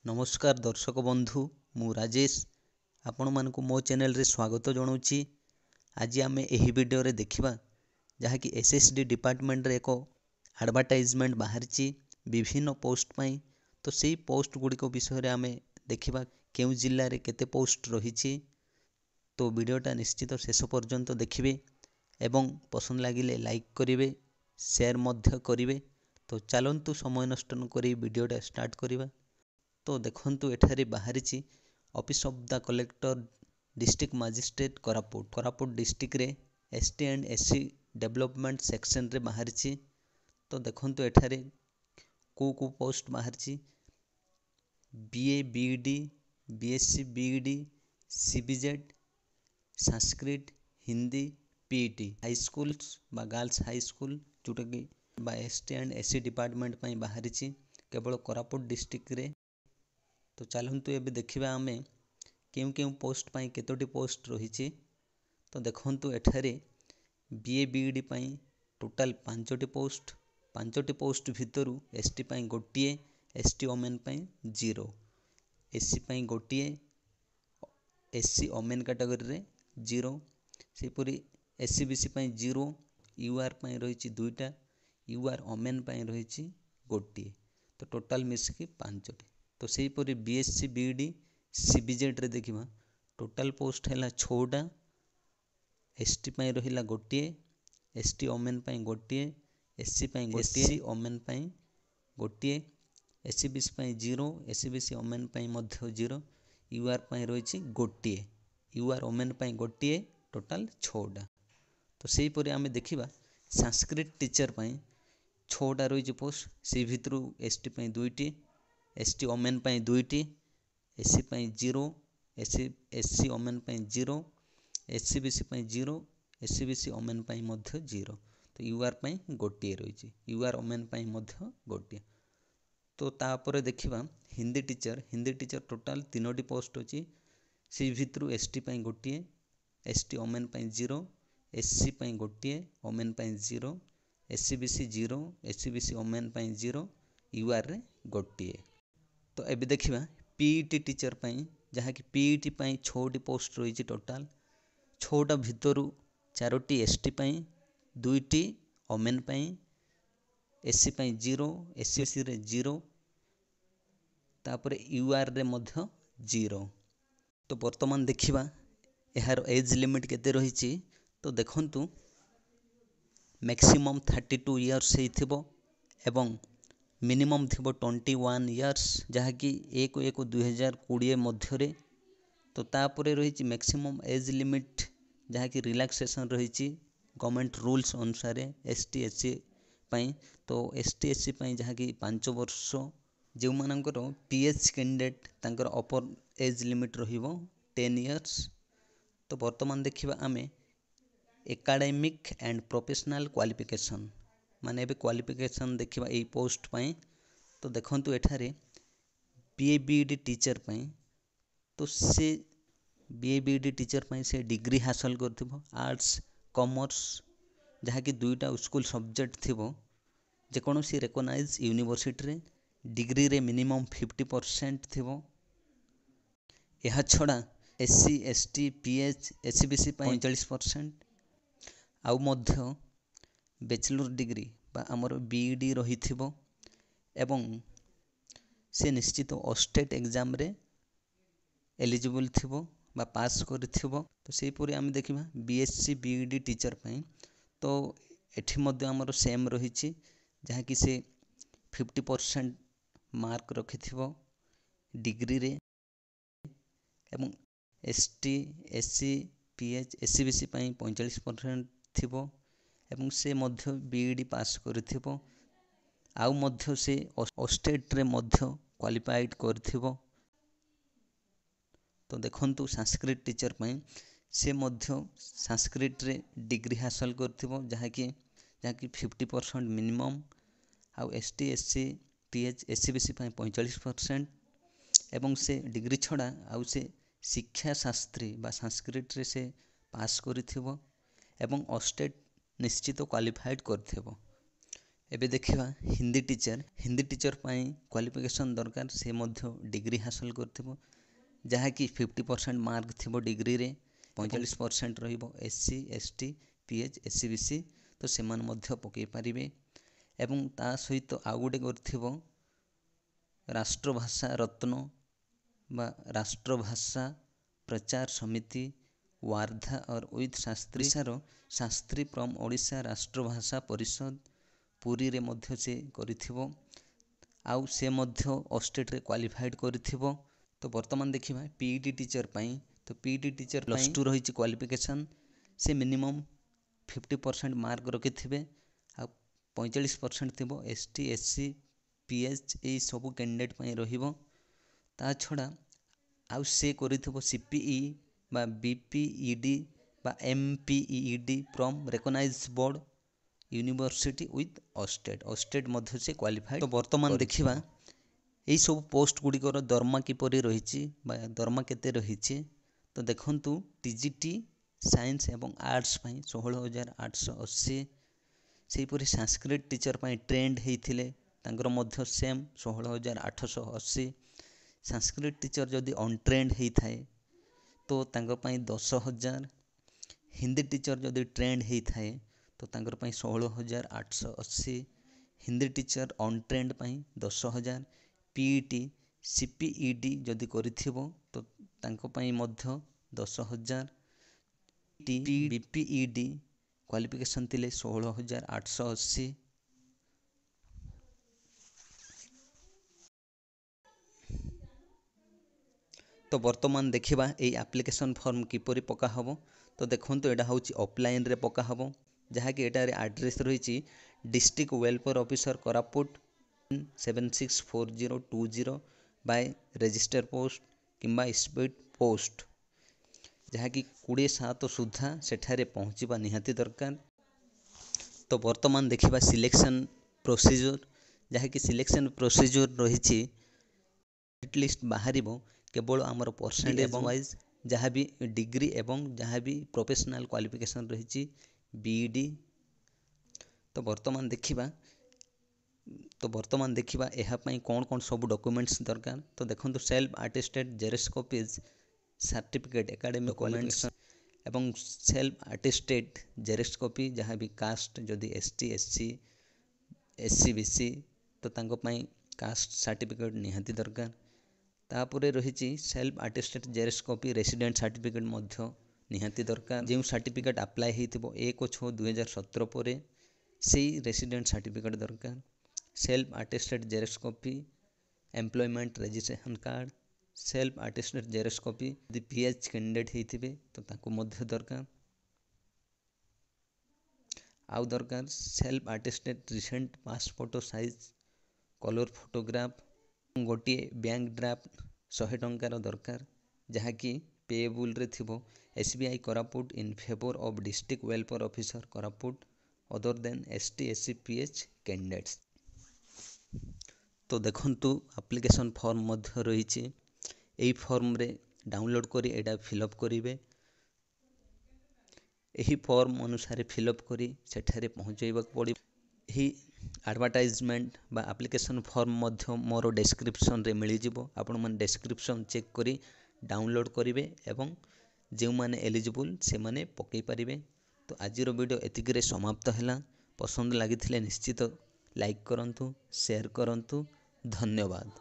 नमस्कार दर्शक बंधु मु राजेश आपण मानक मो चैनल रे स्वागत जनाऊँगी। आज आम यही वीडियो रे देखिबा जहाँकि एसएसडी डिपार्टमेंट रे एक एडवर्टाइजमेंट बाहरी विभिन्न पोस्ट पाई। तो सेही पोस्ट गुड़िक विषय रे आम देखिबा केउ जिल्ला रे केते पोस्ट रही। तो वीडियोटा निश्चित शेष पर्यंत देखिए एवं पसंद लगिले लाइक करिवे, शेयर मध्य करिवे। तो चलंतु समय नष्ट न करी वीडियोटा स्टार्ट करिबा। तो देखंतु एठारे बाहरी office of the collector district magistrate Koraput district रे ST and SC development section रे बाहरी। तो देखंतु एठारे को पोस्ट बाहरी BA BEd BSc BEd CBZ Sanskrit Hindi PET high school बा गर्ल्स हाई स्कूल जोटा कि एसटी एंड एससी डिपार्टमेंट पाई बाहरी केवल कोरापुट डिस्ट्रिक्ट रे। तो चलतु एबे देखिबा आमे केउ केउ पोस्ट पाई केतोटी पोस्ट रही। तो देखंतु एठारे बीए बीईडी पाई टोटाल 5टी पोस्ट भितरु एसटी पाई गोटिए, एसटी ओमेन पाई 0, एससी पाई गोटिए, एससी ओमेन कैटेगरी रे 0, सेपरी एससी बीसी पाई 0, यूआर पाई रही 2टा, यूआर ओमेन पाई रही गोटिए। तो टोटाल मिसिकी 5टी। तो सेहीपरि बीएससी बीईडी सीबीजेड रे देखिबा टोटाल पोस्ट है 6टा, एसटी पाई रहिला गोटिए, एसटी ओमेन पाई गोटिए, एससी पाई गोटिए, एससी ओमेन पाई गोटिए, एससी बीसी पाई 0, एससी बीसी ओमेन पाई मध्य 0, यूआर पाई रही गोटिए, यूआर ओमेन पाई गोटिए, टोटाल 6टा। तो सेहीपरि आमे देखिबा संस्कृत टीचर पाई 6टा रही पोस्ट। से भितरु एसटी पाई 2टी, एसटी ओमेन पाई 2टी, एससी पाई 0, एससी ओमेन पाई 0, एससी बीसी पाई 0, एससी बीसी ओमेन पाई मध्य 0। तो यूआर पाई गोटिए रही, यूआर ओमेन पाई मध्य गोटिए। तो तापर देखिबा हिंदी टीचर टोटाल 3टी पोस्ट अछि। से भितरु एसटी पाई गोटिए, एसटी ओमेन पाई 0, एससी पाई गोटिए, ओमेन पाई 0, SC BC 0, SC BC women पाई 0, यूआर रे गोटिए। तो एबे देखिबा पीईटी टीचर पाई जहाँ कि पीईटी पाई 6टी पोस्ट रही टोटाल। 6टा भितरु 4टी एसटी पाई, 2टी ओमेन पाई, एससी पाई 0, एससी रे 0, तापर यूआर रे मध्य 0। तो वर्तमान देखिबा यार एज लिमिट केते रही। तो देखंतु मैक्सिमम 32 इयर्स हेथिबो एवं मिनिमम थिबो 21 इयर्स जहाँकि 1/1/2020 मध्य। तो तापर रही मैक्सिमम एज लिमिट जहाँकि रिलैक्सेशन रही गवर्नमेंट रूल्स अनुसार एसटी एससी पाई। तो एसटी एससी पाई जहाँकि 5 वर्ष, जो मानकर पीएच कैंडिडेट तांकर अपर एज लिमिट रहिबो 10 इयर्स। तो वर्तमान देखिबा आमे एकेडमिक एंड प्रोफेशनल क्वालिफिकेशन माने एबे क्वालिफिकेशन देखिबा एई पोस्ट पाई। तो देखंतु एठारे बीए बीईडी टीचर पाई तो से बीए बीईडी टीचर पाई से डिग्री हासिल करथिबो आर्ट्स कॉमर्स जहाँकि 2टा स्कूल सब्जेक्ट थिबो जेकोसी रिकॉग्नाइज यूनिवर्सिटी रे डिग्री रे मिनिमम 50% थिबो। यह छड़ा एससी एसटी पीएच एससीबीसी पाई 45% आउ मध्य बैचलर डिग्री बा हमर बीईडी रहिथिबो एवं से निश्चित स्टेट एग्जाम रे एलिजिबल थिबो बा पास करथिबो। तो सेहीपरि आम देखिबा बीएससी बीईडी टीचर पाई तो एठी मध्य हमर सेम रही जहाँ कि से 50% मार्क रखिथिबो डिग्री रे एवं एसटी एससी पीएच एससीबीसी पाई 45% थिबो एवं से मध्य बीईडी पास करथिबो आउ मध्य से स्टेट रे मध्य क्वालिफाइड करथिबो। तो देखंतु संस्कृत टीचर पाई से मध्य संस्कृत रे डिग्री हासिल करथिबो जहाँ कि 50% मिनिमम आउ एसटी एससी पीएच एससीबीसी पाई 45% एवं से डिग्री छड़ा आउ से शिक्षा शास्त्री बा संस्कृत रे से पास करथिबो एवं स्टेट निश्चित क्वालिफाइड करथिबो। एबे देखिबा हिंदी टीचर पाई क्वालिफिकेशन दरकार से मध्य डिग्री हासिल करथिबो जहाँकि 50% मार्क थिबो डिग्री रे 45% रहिबो एससी एसटी पीएच एससीबीसी तो सेमान मध्य पकई पारिबे एवं ता सहित आउ गोटे करथिबो राष्ट्रभाषा रत्न बा राष्ट्रभाषा प्रचार समिति वार्धा और विथ शास्त्री फ्रॉम ओडिशा राष्ट्रभाषा परिषद पुरी रे मध्य से करिथिबो आउ से मध्य स्टेट रे क्वालिफाइड करिथिबो। तो वर्तमान देखिबा पीईटी टीचर पाई तो पीईटी टीचर प्लस 2 रही क्वालिफिकेशन से मिनिमम 50% मार्क रखिथिबे आ 45% थिबो एसटी एससी पीएच ए सब कैंडिडेट पाई रहिबो। ता छड़ा आउ से करिथिबो सीपीई बा बीपीईडी बा MPEd from recognised board university with state मध्य से क्वालिफाइड। तो वर्तमान देखिबा एई सब पोस्ट गुड़िकर दरमा किपरि रहिछि बा दरमा केते रहिछि तो देखंतु टीजीटी साइंस एवं आर्ट्स पाई 16,880 सेहीपरि संस्कृत टीचर पाई ट्रेंड हेइथिले तांकर मध्य सेम 16,880 संस्कृत टीचर जदि अनट्रेंड हेइथाए तो तांकर पाई 10,000 हिंदी टीचर जदि ट्रेंड हेइथाए तो तांकर पाई 16,880 हिंदी टीचर अनट्रेंड पाई 10,000 पीईटी सीपीईडी जदि करिथिबो तो तांको पाई मध्य 10,000 बीपीईडी क्वालिफिकेशन थिले 16,880। तो वर्तमान देखिबा एई एप्लिकेशन फॉर्म किपरि पका हबो तो देखंतु एटा होछि ऑफलाइन रे पका हबो जहाँ कि एटारे एड्रेस रही district welfare officer Koraput 764020 by register post किंबा स्पीड पोस्ट जहाँ कि 27 सुधा सेठारे पहुँचवा निहाती दरकार। तो वर्तमान देखिबा सिलेक्शन प्रोसीजर जहाँ कि सिलेक्शन प्रोसीजर रही लिस्ट बाहर केवल आमर परसेंटेज वाइज जहाँ भी डिग्री एवं जहाँ भी प्रोफेशनल क्वालिफिकेशन रही बीईडी। तो वर्तमान देखिबा एहा पई कौन सब डॉक्यूमेंट्स दरकार तो देखंतु self attested xerox copies certificate academic documents एवं सेल्फ अटेस्टेड जेरॉक्स कॉपी जहाँ भी कास्ट जदि एसटी एससी एससीबीसी तो तांको पई कास्ट सर्टिफिकेट निहाती दरकार। तापुरे रही self attested xerox copy resident certificate मध्य निहाती दरकार जो सर्टिफिकेट अप्लाई होइथिबो 1/6/2017 पर से रेसिडेंट सर्टिफिकेट दरकार। Self attested xerox copy employment registration card self attested xerox copy यदि पीएच कैंडिडेट होइथिबे तो ताको मध्य दरकार। आउ दरकार self attested recent passport size colour photograph गोटे बैंक ड्राफ्ट 100 टंकार दरकार जहाँकि पेएबुल रे थिबो SBI Koraput in favour of district welfare officer Koraput other than ST SC pH candidates. तो देखंतु एप्लिकेशन फॉर्म मध्य रही एई फॉर्म रे डाउनलोड करी एटा फिलअप करिवे एही फॉर्म अनुसार फिलअप करी सेठारे पहुँचैबाक पड़िबो। एही एडवर्टाइजमेंट बा एप्लिकेशन फॉर्म मध्य मोर डिस्क्रिप्शन रे मिली जिवो आपण मन डिस्क्रिप्शन चेक करी डाउनलोड करिवे एवं जो माने एलिजिबल से माने पकई पारिबे। तो आजिर वीडियो एतिकरे समाप्त हैला पसंद लागिथिले निश्चित लाइक करंतु शेयर करंतु धन्यवाद।